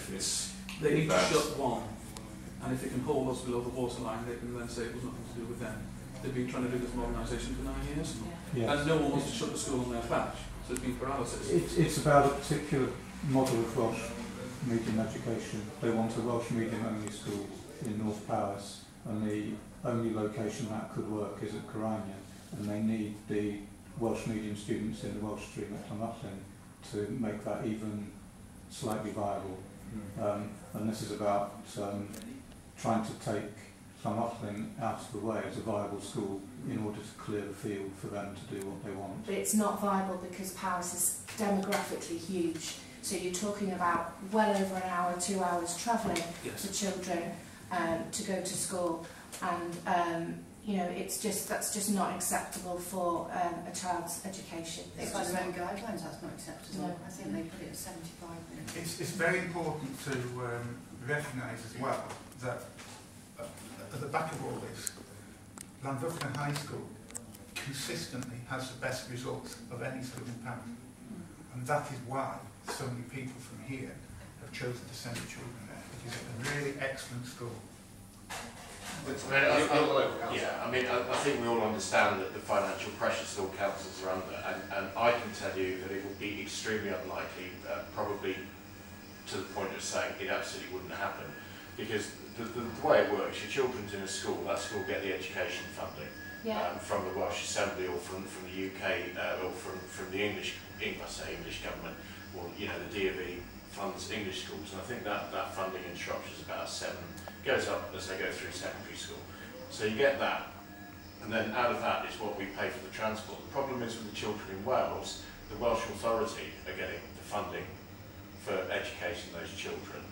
if it's they need to shut one, and if it can hold us below the waterline, they can then say it was nothing to do with them. They've been trying to do this modernisation for 9 years, and no one wants to shut the school on their patch, so there's been paralysis. It's about a particular model of Welsh medium education. They want a Welsh medium only school in North Powys, and the only location that could work is at Coranian, and they need the Welsh medium students in the Welsh stream at Llanfyllin to make that even slightly viable. And this is about trying to take Llanfyllin out of the way as a viable school in order to clear the field for them to do what they want. But it's not viable because Powys is demographically huge. So you're talking about well over an hour, 2 hours travelling for children to go to school, and you know, that's just not acceptable for a child's education. It's by their own guidelines, that's not acceptable. No. I think they put it at 75 minutes. It's very important to recognise as well that at the back of all this, Llanfyllin High School consistently has the best results of any school in Powys. And that is why so many people from here have chosen to send their children there. It is a really excellent school. I think we all understand that the financial pressures that all councils are under, and I can tell you that it would be extremely unlikely, probably to the point of saying it absolutely wouldn't happen, because the way it works, your children's in a school, that school get the education funding from the Welsh Assembly or from the UK or from the English government, or you know, the DfE funds English schools, and I think that funding in Shropshire is about goes up as they go through secondary school. So you get that, and then out of that is what we pay for the transport. The problem is with the children in Wales, the Welsh Authority are getting the funding for educating those children,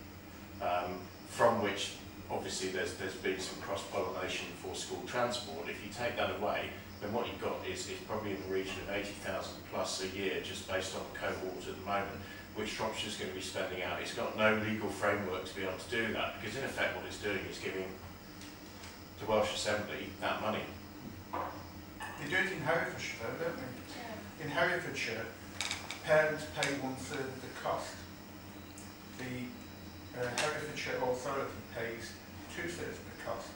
from which obviously there's been some cross-pollination for school transport. If you take that away, then what you've got is probably in the region of 80,000 plus a year, just based on the cohort at the moment, which Shropshire's going to be spending out. It's got no legal framework to be able to do that, because in effect what it's doing is giving the Welsh Assembly that money. They do it in Herefordshire though, don't they? In Herefordshire, parents pay 1/3 of the cost. The Herefordshire Authority pays 2/3 of the cost.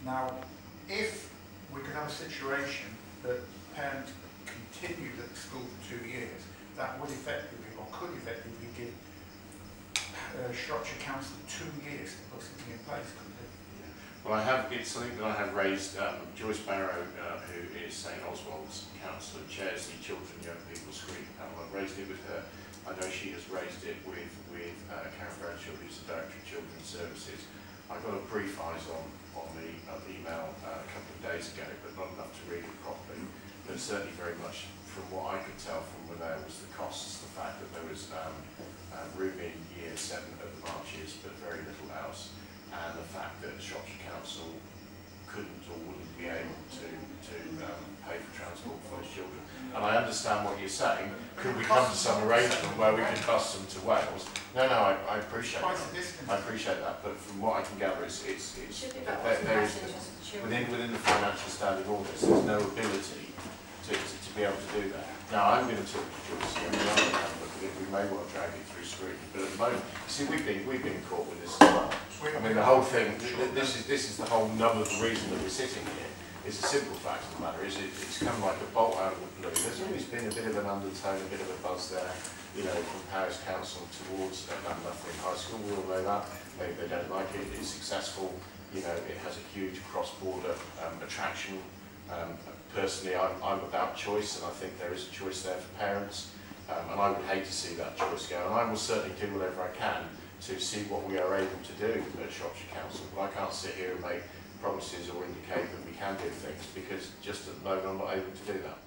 Now, if we could have a situation that parents continued at the school for 2 years, that would effectively, or could effectively, give Shropshire Council 2 years to put something in place, couldn't it? Well, it's something that I have raised. Joyce Barrow, who is St Oswald's councillor, chairs the Children and Young People Screening Panel. I've raised it with her. I know she has raised it with Karen Bradshaw, who's the Director of Children's Services. I got a brief eyes on the email a couple of days ago, but not enough to read it properly. But certainly very much from what I could tell from there was the costs, the fact that there was room in year 7 of the marches, but very little else, and the fact that the Shropshire Council couldn't or wouldn't be able to pay for transport for those children. And I understand what you're saying. Could we come to some arrangement where we could bus them to Wales? No, I appreciate that. I appreciate that. But from what I can gather, there is within the financial standing orders, there's no ability to be able to do that. Now, I'm going to talk to Joyce here, we may well drag it through scrutiny, but at the moment, see, we've been caught with this as well. I mean, the whole thing, this is the whole nub of the reason that we're sitting here. It's a simple fact of the matter, it's come like a bolt out of the blue. There's always been a bit of an undertone, a bit of a buzz there, you know, from Powys Council towards Llanfyllin High School. We all know that. They don't like it. It's successful. You know, it has a huge cross-border attraction. Personally, I'm about choice, and I think there is a choice there for parents. And I would hate to see that choice go. And I will certainly do whatever I can to see what we are able to do at Shropshire Council. But I can't sit here and make promises or indicate that we can do things, because just at the moment I'm not able to do that.